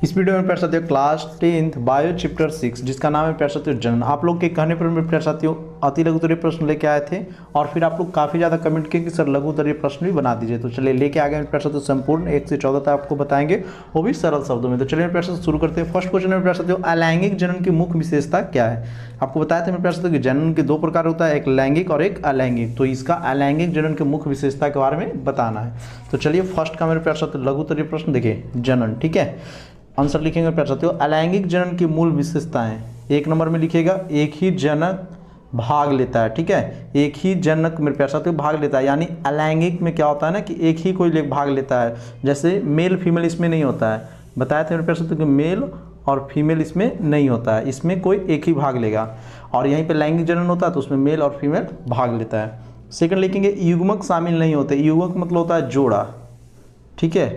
इस वीडियो में प्यारे साथियों क्लास 10th बायो चैप्टर 6 जिसका नाम है प्यारे साथियों जनन। आप लोग के कहने पर मैं प्यारे साथियों अति लघु उत्तरीय प्रश्न लेके आए थे और फिर आप लोग काफ़ी ज़्यादा कमेंट किए कि सर लघु उत्तरीय प्रश्न भी बना दीजिए। तो चलिए लेके आ गए प्यारे साथियों संपूर्ण 1 से 14 तक आपको बताएंगे, वो भी सरल शब्दों में। तो चलिए प्यारे साथियों शुरू करते हैं। फर्स्ट क्वेश्चन में प्यारे साथियों अलैंगिक जनन की मुख्य विशेषता क्या है। आपको बताया था मेरे प्यारे साथियों कि जनन के दो प्रकार होता है, एक लैंगिक और एक अलैंगिक। तो इसका अलैंगिक जनन के मुख्य विशेषता के बारे में बताना है। तो चलिए फर्स्ट का मेरे प्यारे साथियों लघु उत्तरीय प्रश्न देखिए जनन, ठीक है। आंसर लिखेंगे प्यारे साथियों अलैंगिक जनन की मूल विशेषताएं। एक नंबर में लिखिएगा एक ही जनक भाग लेता है, ठीक है। एक ही जनक मेरे प्यारे साथियों भाग लेता है, यानी अलैंगिक में क्या होता है ना कि एक ही कोई भाग लेता है, जैसे मेल फीमेल इसमें नहीं होता है। बताया था मेरे प्यारे साथियों कि मेल और फीमेल इसमें नहीं होता है, इसमें कोई एक ही भाग लेगा। और यहीं पे लैंगिक जनन होता है तो उसमें मेल और फीमेल भाग लेता है। सेकंड लिखेंगे युग्मक शामिल नहीं होते। युग्मक मतलब होता है जोड़ा, ठीक है।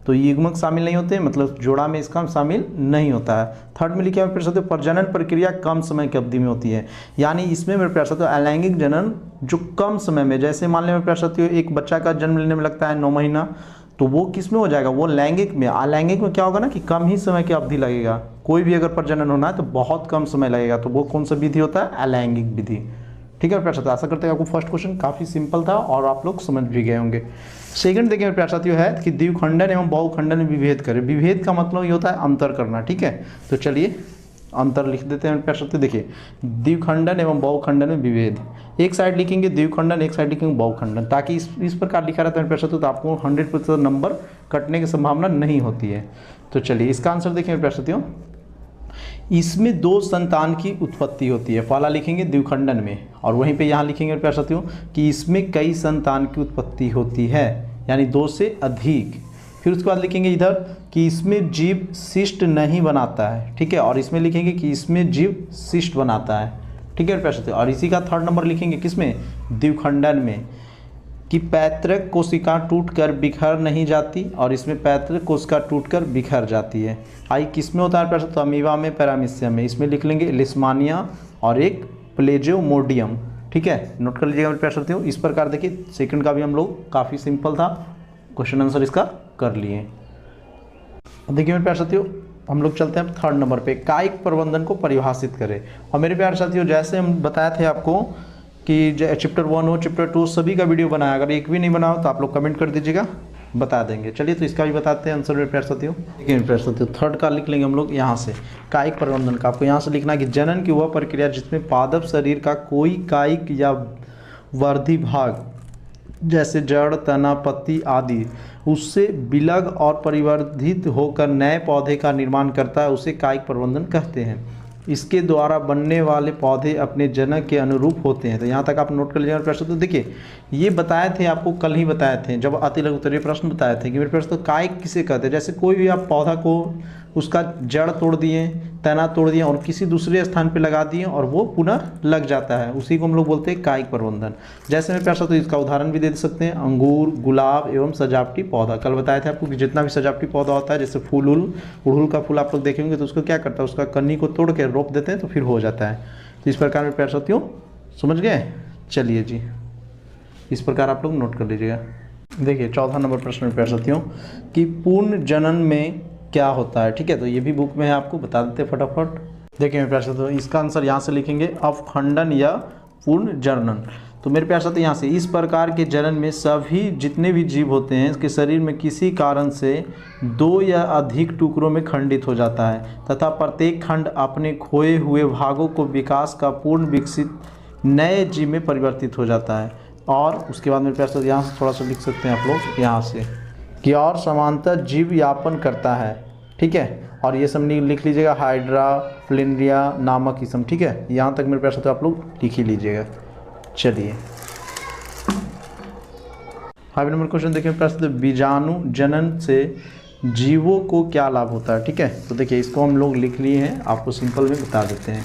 तो युग्मक शामिल नहीं होते मतलब जोड़ा में इसका शामिल नहीं होता है। थर्ड में लिखा है मेरे प्यारे साथियों प्रजनन प्रक्रिया कम समय की अवधि में होती है, यानी इसमें मेरे प्यारे साथियों अलैंगिक जनन जो कम समय में, जैसे मान लें मेरे प्यारे साथियों एक बच्चा का जन्म लेने में लगता है 9 महीना, तो वो किस में हो जाएगा, वो लैंगिक में। अलैंगिक में क्या होगा ना कि कम ही समय की अवधि लगेगा। कोई भी अगर प्रजनन होना है तो बहुत कम समय लगेगा, तो वो कौन सा विधि होता है, अलैंगिक विधि, ठीक है प्यारे साथियों। आशा करते हैं आपको फर्स्ट क्वेश्चन काफ़ी सिंपल था और आप लोग समझ भी गए होंगे। सेकंड देखिए प्यारे साथियों है कि द्विखंडन एवं बहुखंडन में विभेद करें। विभेद का मतलब ये होता है अंतर करना, ठीक है। तो चलिए अंतर लिख देते हैं प्यारे साथियों। देखिए द्विखंडन एवं बहुखंडन में विभेद, एक साइड लिखेंगे द्विखंडन, एक साइड लिखेंगे बहुखंडन, ताकि इस प्रकार लिखा रहता है प्यारे साथियों तो आपको 100% नंबर कटने की संभावना नहीं होती है। तो चलिए इसका आंसर देखेंगे प्यारे साथियों, इसमें 2 संतान की उत्पत्ति होती है। पहला लिखेंगे द्विखंडन में, और वहीं पे यहाँ लिखेंगे प्यारे साथियों कि इसमें कई संतान की उत्पत्ति होती है, यानी 2 से अधिक। फिर उसके बाद लिखेंगे इधर कि इसमें जीव शिष्ट नहीं बनाता है, ठीक है। और इसमें लिखेंगे कि इसमें जीव शिष्ट बनाता है, ठीक है प्यारे साथियों। और इसी का थर्ड नंबर लिखेंगे किसमें, द्विखंडन में, कि पैतृक कोशिका टूटकर बिखर नहीं जाती, और इसमें पैतृक कोशिका टूटकर बिखर जाती है। आई किस में होता है प्यारे साथियों, अमीबा में, पैरामीशियम में। इसमें लिख लेंगे लिस्मानिया और एक प्लेजियोमोडियम, ठीक है। नोट कर लीजिएगा प्यारे साथियों। इस प्रकार देखिए सेकंड का भी हम लोग काफ़ी सिंपल था, क्वेश्चन आंसर इसका कर लिए। देखिए मेरे प्यारे साथियों हम लोग चलते हैं थर्ड नंबर पे, कायिक प्रबंधन को परिभाषित करें। और मेरे प्यारे साथियों जैसे हम बताए थे आपको कि चैप्टर 1 हो चैप्टर 2 सभी का वीडियो बनाया, अगर एक भी नहीं बना हो तो आप लोग कमेंट कर दीजिएगा, बता देंगे। चलिए तो इसका भी बताते हैं आंसर मेरे प्यारे साथियों। देखिए मेरे प्यारे साथियों थर्ड का लिख लेंगे हम लोग यहाँ से, कायिक प्रबंधन का। आपको यहाँ से लिखना है कि जनन की वह प्रक्रिया जिसमें पादप शरीर का कोई कायिक या वर्धी भाग जैसे जड़, तना, पत्ती आदि उससे विलग और परिवर्धित होकर नए पौधे का निर्माण करता है, उसे कायिक प्रबंधन कहते हैं। इसके द्वारा बनने वाले पौधे अपने जनक के अनुरूप होते हैं। तो यहाँ तक आप नोट कर लीजिएगा प्रश्न। तो देखिए ये बताए थे आपको, कल ही बताए थे जब अति लघु उत्तरीय प्रश्न बताए थे कि मेरे प्रश्न तो कायिक किसे कहते हैं। जैसे कोई भी आप पौधा को उसका जड़ तोड़ दिए, तना तोड़ दिए और किसी दूसरे स्थान पे लगा दिए और वो पुनः लग जाता है, उसी को हम लोग बोलते हैं कायिक प्रबंधन। जैसे मेरे प्यार तो इसका उदाहरण भी दे सकते हैं, अंगूर, गुलाब एवं सजावटी पौधा। कल बताए थे आपको कि जितना भी सजावटी पौधा होता है, जैसे फूल, उड़हुल का फूल आप लोग देखेंगे तो उसको क्या करता है, उसका कन्नी को तोड़ के रोप देते हैं तो फिर हो जाता है। तो इस प्रकार मेरे प्यार साथियों समझ गए। चलिए जी इस प्रकार आप लोग नोट कर लीजिएगा। देखिए 14 नंबर प्रश्न में प्यार साथियों कि पूर्ण जनन में क्या होता है, ठीक है। तो ये भी बुक में है, आपको बता देते हैं फटाफट। देखिए मेरे प्यार साथियों इसका आंसर यहाँ से लिखेंगे अवखंडन या पूर्ण जनन। तो मेरे प्यार साथियों यहाँ से इस प्रकार के जनन में सभी जितने भी जीव होते हैं इसके शरीर में किसी कारण से 2 या अधिक टुकड़ों में खंडित हो जाता है तथा प्रत्येक खंड अपने खोए हुए भागों को विकास का पूर्ण विकसित नए जीव में परिवर्तित हो जाता है। और उसके बाद मेरे प्यार साथियों यहाँ से थोड़ा सा लिख सकते हैं आप लोग यहाँ से कि और समांतर जीव यापन करता है, ठीक है। और ये सब लिख लीजिएगा हाइड्रा, प्लेनिया नामक किस्म, ठीक है। यहाँ तक मेरे प्यार साथियों आप लोग लिख ही लीजिएगा। चलिए हाई नंबर क्वेश्चन देखिए प्यार साथियों बीजाणु जनन से जीवों को क्या लाभ होता है, ठीक है। तो देखिए इसको हम लोग लिख लिए हैं, आपको सिंपल में बता देते हैं।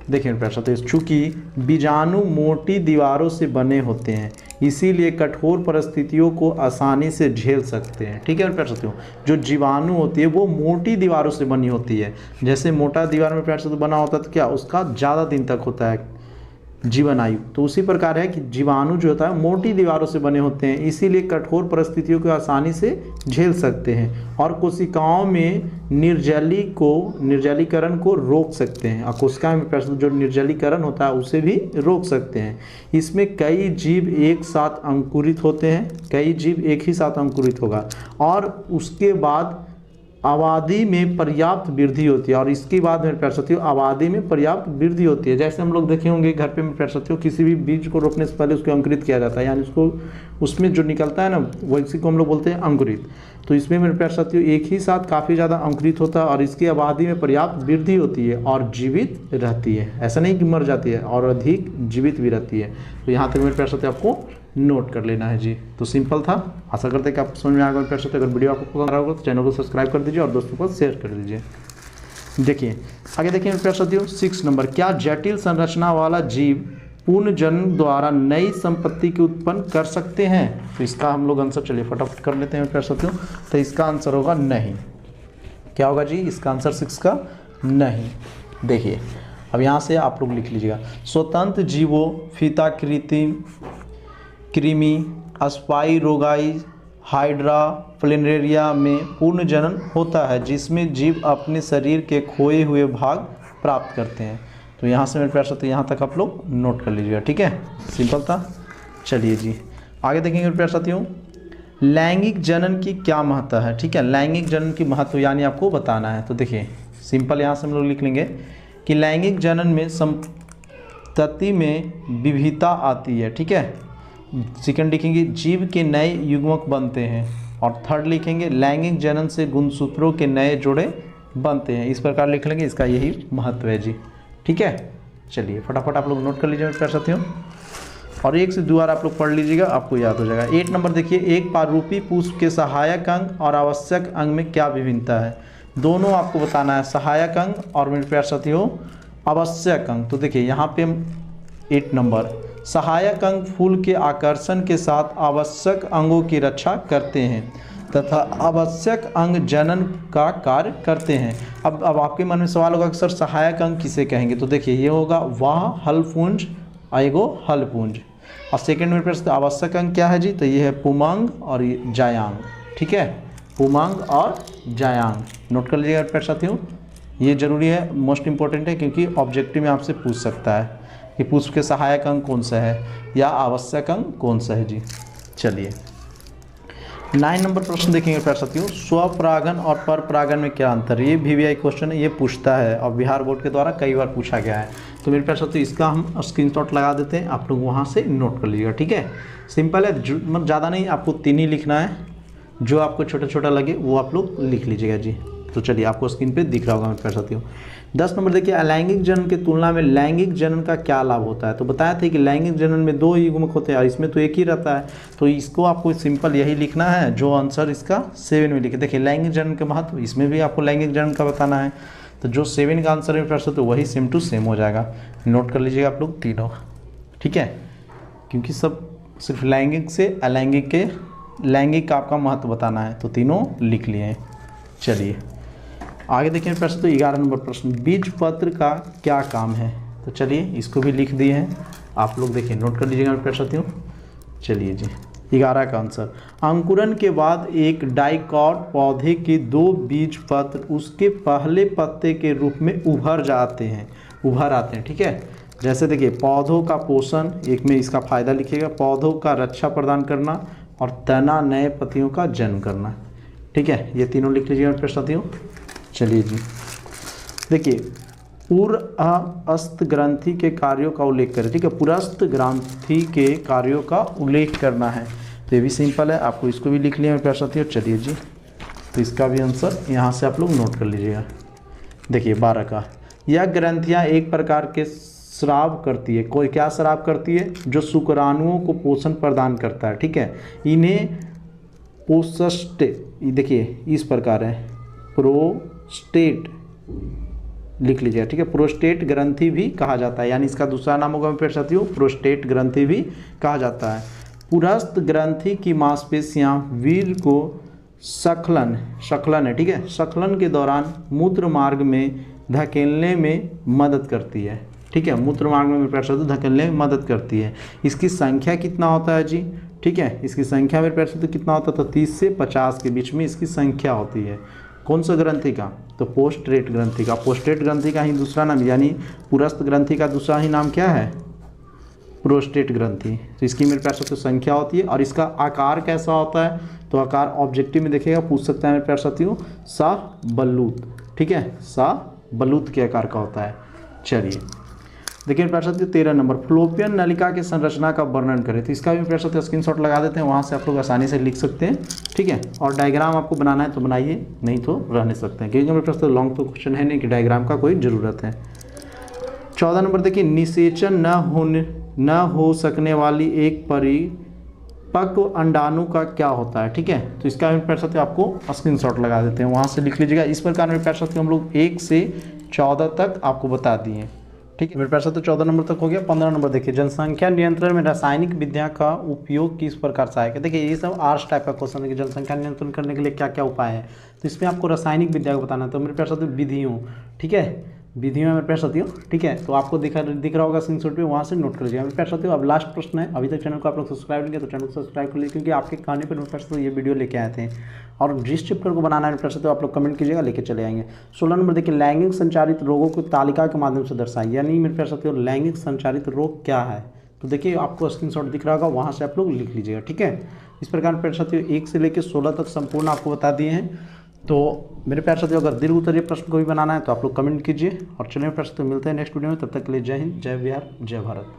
देखिए प्यार साथियों चूँकि बीजाणु मोटी दीवारों से बने होते हैं इसीलिए कठोर परिस्थितियों को आसानी से झेल सकते हैं, ठीक है प्यार साथियों। जो जीवाणु होती है वो मोटी दीवारों से बनी होती है, जैसे मोटा दीवार में प्यार साथियों बना होता है तो क्या उसका ज़्यादा दिन तक होता है, जीवन आयु। तो उसी प्रकार है कि जीवाणु जो होता है मोटी दीवारों से बने होते हैं, इसीलिए कठोर परिस्थितियों को आसानी से झेल सकते हैं और कोशिकाओं में निर्जलीकरण को रोक सकते हैं, और कोशिका में जो निर्जलीकरण होता है उसे भी रोक सकते हैं। इसमें कई जीव एक साथ अंकुरित होते हैं, कई जीव एक ही साथ अंकुरित होगा, और उसके बाद आबादी में पर्याप्त वृद्धि होती है, और इसके बाद मेरे प्यारे साथियों आबादी में पर्याप्त वृद्धि होती है। जैसे हम लोग देखे होंगे घर पे मेरे प्यारे साथियों, किसी भी बीज को रोपने से पहले उसको अंकुरित किया जाता है, यानी उसको उसमें जो निकलता है ना वैसी को हम लोग बोलते हैं अंकुरित। तो इसमें मेरे प्यारे साथियों एक ही साथ काफ़ी ज़्यादा अंकुरित होता है और इसकी आबादी में पर्याप्त वृद्धि होती है और जीवित रहती है। ऐसा नहीं कि मर जाती है, और अधिक जीवित भी रहती है। तो यहाँ तक मेरे प्यारे साथियों आपको नोट कर लेना है जी। तो सिंपल था, आशा करते हैं कि आपको समझ में आ गया। प्यारे साथियों अगर वीडियो आपको पसंद आ रहा होगा तो चैनल को सब्सक्राइब कर दीजिए और दोस्तों को शेयर कर दीजिए। देखिए आगे देखिए मेरे प्यारे साथियों 6 नंबर, क्या जटिल संरचना वाला जीव पूर्ण जन्म द्वारा नई संपत्ति की उत्पन्न कर सकते हैं? तो इसका हम लोग आंसर चलिए फटाफट कर लेते हैं प्यारे साथियों। तो इसका आंसर होगा नहीं। क्या होगा जी? इसका आंसर 6 का नहीं। देखिए अब यहाँ से आप लोग लिख लीजिएगा, स्वतंत्र जीवों फीता कृमि स्पाइरोगाई हाइड्रा प्लेनेरिया में पूर्ण जनन होता है, जिसमें जीव अपने शरीर के खोए हुए भाग प्राप्त करते हैं। तो यहाँ से मेरे प्यारे साथियों यहाँ तक आप लोग नोट कर लीजिएगा, ठीक है, सिंपल था। चलिए जी आगे देखेंगे मेरे प्यारे साथियों, लैंगिक जनन की क्या महत्व है? ठीक है, लैंगिक जनन की महत्व यानी आपको बताना है। तो देखिए सिंपल यहाँ से हम लोग लिख लेंगे कि लैंगिक जनन में संतति में विविधता आती है, ठीक है। सेकंड लिखेंगे जीव के नए युग्मक बनते हैं, और थर्ड लिखेंगे लैंगिक जनन से गुणसूत्रों के नए जोड़े बनते हैं। इस प्रकार लिख लेंगे, इसका यही महत्व है जी, ठीक है। चलिए फटाफट आप लोग नोट कर लीजिए मेरे साथियों, और एक से 2 बार आप लोग पढ़ लीजिएगा, आपको याद हो जाएगा। 8 नंबर देखिए, एक पारूपी पुष्प के सहायक अंग और आवश्यक अंग में क्या विभिन्नता है? दोनों आपको बताना है, सहायक अंग और मेरे प्यारे साथियों आवश्यक अंग। तो देखिए यहाँ पे 8 नंबर, सहायक अंग फूल के आकर्षण के साथ आवश्यक अंगों की रक्षा करते हैं तथा आवश्यक अंग जनन का कार्य करते हैं। अब आपके मन में सवाल होगा कि सर सहायक अंग किसे कहेंगे? तो देखिए ये होगा वाह हलपुंज एगो हलपुंज, और सेकेंड में प्रश्न आवश्यक अंग क्या है जी? तो ये है पुमंग और जायांग, ठीक है, पुमंग और जायांग। नोट कर लीजिएगा प्यारे साथियों, ये जरूरी है, मोस्ट इंपॉर्टेंट है, क्योंकि ऑब्जेक्टिव में आपसे पूछ सकता है कि पुष्प के सहायक अंग कौन सा है या आवश्यक अंग कौन सा है जी। चलिए 9 नंबर प्रश्न देखेंगे प्यारे साथियों, स्वपरागन और परपरागन में क्या अंतर है? ये VVI क्वेश्चन है, ये पूछता है और बिहार बोर्ड के द्वारा कई बार पूछा गया है। तो मेरे प्यारे साथियों इसका हम स्क्रीनशॉट लगा देते हैं, आप लोग वहाँ से नोट कर लीजिएगा, ठीक है। सिंपल है, मतलब ज़्यादा नहीं, आपको 3 ही लिखना है, जो आपको छोटा छोटा लगे वो आप लोग लिख लीजिएगा जी। तो चलिए आपको स्क्रीन पे दिख रहा होगा मेरे प्यारे साथियों। 10 नंबर देखिए, अलैंगिक जनन की तुलना में लैंगिक जनन का क्या लाभ होता है? तो बताया था कि लैंगिक जनन में 2 युग्मक होते हैं और इसमें तो एक ही रहता है। तो इसको आपको सिंपल यही लिखना है, जो आंसर इसका 7 में लिखे। देखिए लैंगिक जनन के महत्व, इसमें भी आपको लैंगिक जनन का बताना है। तो जो 7 का आंसर है प्यारे साथियों वही सेम टू सेम हो जाएगा। नोट कर लीजिएगा आप लोग तीनों, ठीक है, क्योंकि सब सिर्फ लैंगिक से अलैंगिक के लैंगिक का आपका महत्व बताना है, तो तीनों लिख लिए हैं। चलिए आगे देखिए प्रश्न, तो 11 नंबर प्रश्न, बीज पत्र का क्या काम है? तो चलिए इसको भी लिख दिए हैं, आप लोग देखिए नोट कर लीजिएगा मेरे साथियों। चलिए जी 11 का आंसर, अंकुरन के बाद एक डाइकॉट पौधे के 2 बीज पत्र उसके पहले पत्ते के रूप में उभर आते हैं, ठीक है। जैसे देखिए पौधों का पोषण, एक में इसका फायदा लिखिएगा, पौधों का रक्षा प्रदान करना और तना नए पत्तियों का जन्म करना, ठीक है, ये तीनों लिख लीजिएगा मेरे साथियों। चलिए जी देखिए, पुरस्थ ग्रंथि के कार्यों का उल्लेख करें, ठीक है, पुरस्थ ग्रंथि के कार्यों का उल्लेख करना है। तो ये भी सिंपल है, आपको इसको भी लिख लिया मेरे प्यारे साथियों। चलिए जी, तो इसका भी आंसर यहाँ से आप लोग नोट कर लीजिएगा। देखिए 12 का, यह ग्रंथियाँ एक प्रकार के स्राव करती है। कोई क्या स्राव करती है? जो शुक्राणुओं को पोषण प्रदान करता है, ठीक है। इन्हें पोस्टे, देखिए इस प्रकार है, प्रोस्टेट लिख लीजिएगा, ठीक है, प्रोस्टेट ग्रंथि भी कहा जाता है, यानी इसका दूसरा नाम होगा मेरे साथियों प्रोस्टेट ग्रंथि भी कहा जाता है। पुरस्थ ग्रंथि की मांसपेशियां वीर्य को स्खलन है, ठीक है, स्खलन के दौरान मूत्र मार्ग में धकेलने में मदद करती है, ठीक है, मूत्र मार्ग में मेरे प्यारे साथियों धकेलने में मदद करती है। इसकी संख्या कितना होता है जी, ठीक है, इसकी संख्या मेरे प्यारे साथियों कितना होता है, तो 30 से 50 के बीच में इसकी संख्या होती है। कौन सा ग्रंथि का, तो पोस्ट्रेट ग्रंथि का। पोस्ट्रेट ग्रंथि का ही दूसरा नाम यानी पुरस्थ ग्रंथि का दूसरा ही नाम क्या है, प्रोस्टेट ग्रंथि। तो इसकी मेरे प्यारे साथियों संख्या होती है। और इसका आकार कैसा होता है, तो आकार ऑब्जेक्टिव में देखिएगा, पूछ सकता है मेरे प्यारे साथियों, शाहबलूत, ठीक है, शाहबलूत के आकार का होता है। चलिए देखिए मेरे प्यारे साथियों 13 नंबर, फ्लोपियन नलिका की संरचना का वर्णन करें। तो इसका भी मेरे प्यारे साथियों स्क्रीनशॉट लगा देते हैं, वहाँ से आप लोग आसानी से लिख सकते हैं, ठीक है। और डायग्राम आपको बनाना है तो बनाइए, नहीं तो रहने सकते हैं, क्योंकि मेरे प्यारे साथियों लॉन्ग तो क्वेश्चन है नहीं कि डायग्राम का कोई ज़रूरत है। 14 नंबर देखिए, निषेचन न हो सकने वाली एक परिपक्व अंडाणु का क्या होता है, ठीक है। तो इसका मेरे प्यारे साथियों आपको स्क्रीनशॉट लगा देते हैं, वहाँ से लिख लीजिएगा। इस प्रकार मेरे प्यारे साथियों हम लोग 1 से 14 तक आपको बता दिए, ठीक है। मेरे प्यारे साथियों 14 नंबर तक हो गया। 15 नंबर देखिए, जनसंख्या नियंत्रण में रासायनिक विद्या का उपयोग किस प्रकार सहायक है। देखिए ये सब आर्ट्स टाइप का क्वेश्चन है कि जनसंख्या नियंत्रण करने के लिए क्या क्या उपाय है, तो इसमें आपको रासायनिक विद्या को बताना है। तो मेरे प्यारे साथियों विधियों, ठीक है, विधियों में प्यारे साथियों, ठीक है। तो आपको दिख रहा होगा स्क्रीनशॉट पे, वहाँ से नोट कर लीजिएगा। मेरे प्यारे साथियों अब लास्ट प्रश्न है, अभी तक चैनल को आप लोग सब्सक्राइब नहीं किया तो चैनल को सब्सक्राइब कर लीजिए, क्योंकि आपके कहने पर मेरे प्यारे साथियों ये वीडियो लेके आए थे। और जिस चैप्टर को बनाना है मेरे प्यारे साथियों आप लोग कमेंट कीजिएगा, लेके चले आएंगे। 16 नंबर देखिए, लैंगिक संचारित रोगों को तालिका के माध्यम से दर्शाइए। यानी मेरे प्यारे साथियों लैंगिक संचारित रोग क्या है, तो देखिए आपको स्क्रीनशॉट दिख रहा होगा, वहाँ से आप लोग लिख लीजिएगा, ठीक है। इस प्रकार मेरे प्यारे साथियों 1 से लेकर 16 तक संपूर्ण आपको बता दिए हैं। तो मेरे प्यारे साथियों अगर दीर्घ उत्तरीय प्रश्न को भी बनाना है तो आप लोग कमेंट कीजिए। और चलिए मेरे प्यारे साथियों मिलते हैं नेक्स्ट वीडियो में, तब तक के लिए जय हिंद, जय बिहार, जय भारत।